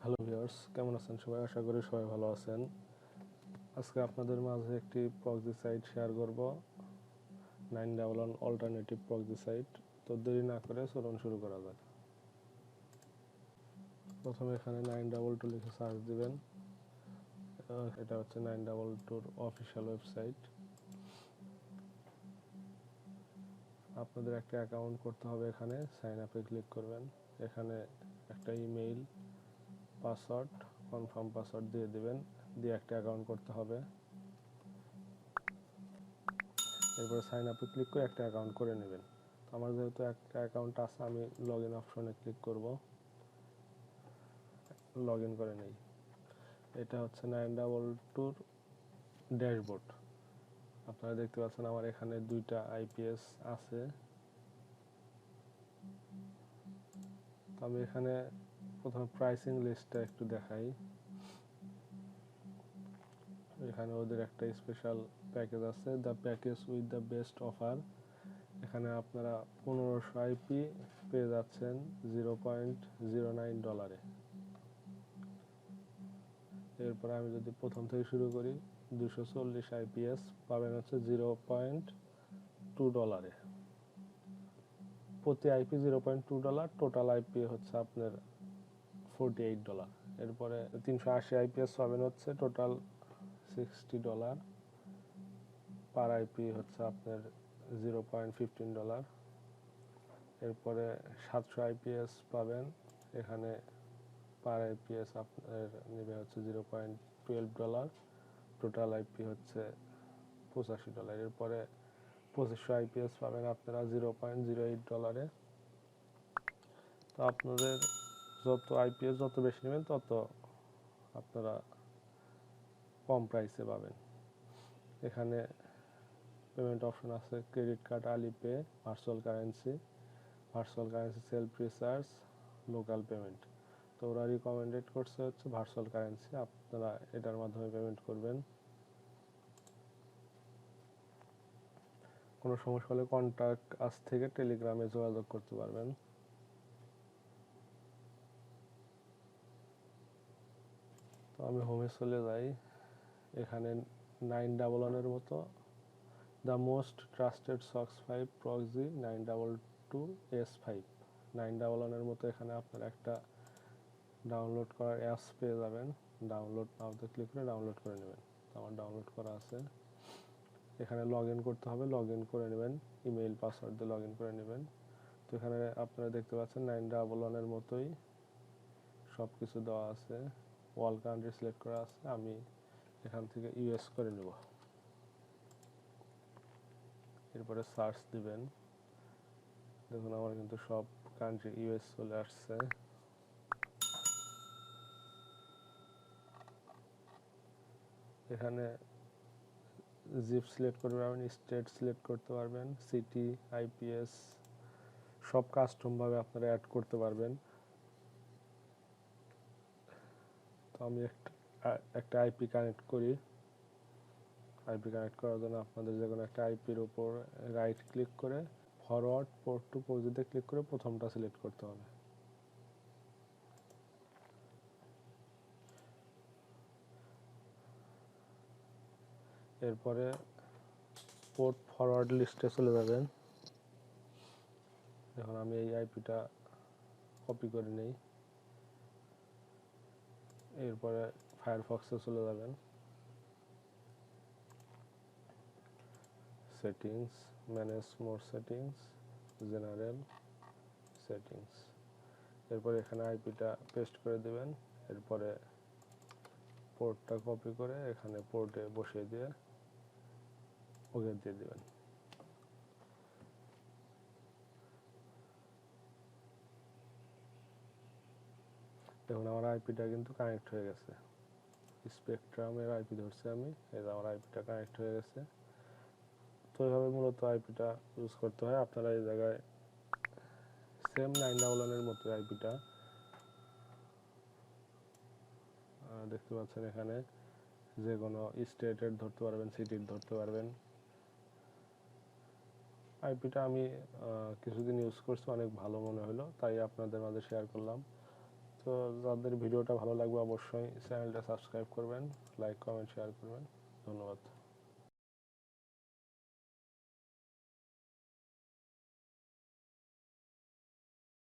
Hello viewers, কেমন আছেন সবাই? আশা করি সবাই ভালো আছেন। আজকে আপনাদের মাঝে একটি প্রক্সি সাইট শেয়ার করব, 911 অল্টারনেটিভ প্রক্সি সাইট। তো দেরি না করে চলুন শুরু করা যাক। প্রথমে এখানে 922 লিখে সার্চ দিবেন। এটা হচ্ছে 922 অফিসিয়াল ওয়েবসাইট। আপনাদের একটা অ্যাকাউন্ট করতে হবে। এখানে সাইন আপে ক্লিক করবেন। এখানে একটা ইমেইল, পাসওয়ার্ড, কনফার্ম পাসওয়ার্ড দিয়ে দিবেন, দিয়ে একটা অ্যাকাউন্ট করতে হবে। এরপরে সাইন আপে ক্লিক করে একটা অ্যাকাউন্ট করে নেবেন। আমার যেহেতু একটা অ্যাকাউন্ট আছে, আমি লগ ইন অপশনে ক্লিক করব, লগ ইন করে নেই। এটা হচ্ছে 922 ড্যাশবোর্ড। আপনারা দেখতে পাচ্ছেন আমার এখানে দুইটা আইপিএস আছে। তো আমি এখানে প্রথমে প্রাইসিং লিস্টটা একটু দেখাই। এখানে ওদের একটা স্পেশাল প্যাকেজ আছে, the package with the best offer. এখানে আপনারা 1500 আইপি পেয়ে যাচ্ছেন $0.09। এরপর আমি যদি প্রথম থেকে শুরু করি, 240 আইপিএস পাবেন হচ্ছে $0.2। প্রতি আইপি $0.2, টোটাল আইপি হচ্ছে আপনার $48। এরপরে 380 আইপিএস পাবেন হচ্ছে টোটাল $60। পার আইপি হচ্ছে আপনার $0.15। এরপরে 700 আইপিএস পাবেন, এখানে পার আইপিএস আপনার নেবে হচ্ছে $0.12, টোটাল আইপি হচ্ছে $85। এরপরে 2500 আইপিএস পাবেন আপনারা $0.08। তো আপনাদের যত আইপিএস যত বেশি নেবেন তত আপনারা কম প্রাইসে পাবেন। এখানে পেমেন্ট অপশন আছে, credit card, Alipay, virtual currency self recharge, local payment. তো ওরা রিকমেন্ডেড করছে হচ্ছে ভার্চুয়াল কারেন্সি, আপনারা এটার মাধ্যমে পেমেন্ট করবেন। কোনো সমস্যা হলে কন্ট্যাক্ট আজ থেকে টেলিগ্রামে যোগাযোগ করতে পারবেন। তো আমি হোমে চলে যাই। এখানে 911 মতো the most trusted socks 5 proxy 922S5। 911 মতো এখানে আপনারা একটা ডাউনলোড করার অ্যাপস পেয়ে যাবেন। ডাউনলোড নাওতে ক্লিক করে ডাউনলোড করে নেবেন। আমার ডাউনলোড করা আছে। এখানে লগ ইন করতে হবে, লগ ইন করে নেবেন, ইমেইল পাসওয়ার্ড দিয়ে লগ ইন করে নেবেন। তো এখানে আপনারা দেখতে পাচ্ছেন 911 মতোই সব কিছু দেওয়া আছে, ওয়াল কান্ট্রি সিলেক্ট করা আছে। আমি এখান থেকে ইউএস করে নেব। এরপরে সার্চ দিবেন। দেখুন আমার কিন্তু সব কান্ট্রি ইউএস চলে আসছে। এখানে জিপ সিলেক্ট করতে পারবেন, স্টেট সিলেক্ট করতে পারবেন, সিটি, আইপিএস সব কাস্টমভাবে আপনারা অ্যাড করতে পারবেন। তো আমি একটা আইপি কানেক্ট করি। আইপি কানেক্ট করার জন্য আপনাদের যে কোনো একটা আইপির উপর রাইট ক্লিক করে ফরওয়ার্ড পোর্ট টু প্রক্সিতে ক্লিক করে প্রথমটা সিলেক্ট করতে হবে। এরপরে পোর্ট ফরওয়ার্ড লিস্টে চলে যাবেন। এখন আমি এই আইপিটা কপি করে নেই। এরপরে ফায়ারফক্সে চলে যাবেন, সেটিংস, ম্যানেজ মোর সেটিংস, জেনারেল সেটিংস। এরপরে এখানে আইপিটা পেস্ট করে দেবেন। এরপরে পোর্টটা কপি করে এখানে পোর্টে বসিয়ে দিয়ে ওকে দিয়ে দেবেন। দেখুন আমার আইপিটা কিন্তু কানেক্ট হয়ে গেছে। স্পেকট্রামের আইপি ধরছি আমি, এই যে আমার আইপিটা কানেক্ট হয়ে গেছে। তো এইভাবে মূলত আইপিটা ইউজ করতে হয়। আপনারা এই জায়গায় সেম 911 মতো আইপিটা দেখতে পাচ্ছেন। এখানে যে কোনো স্টেটের ধরতে পারবেন, সিটির ধরতে পারবেন। আইপিটা আমি কিছুদিন ইউজ করছি, অনেক ভালো মনে হলো, তাই আপনাদের মাঝে শেয়ার করলাম। তো তো যাদের ভিডিওটা ভালো লাগবে অবশ্যই চ্যানেলটা সাবস্ক্রাইব করবেন, লাইক কমেন্ট শেয়ার করবেন। ধন্যবাদ।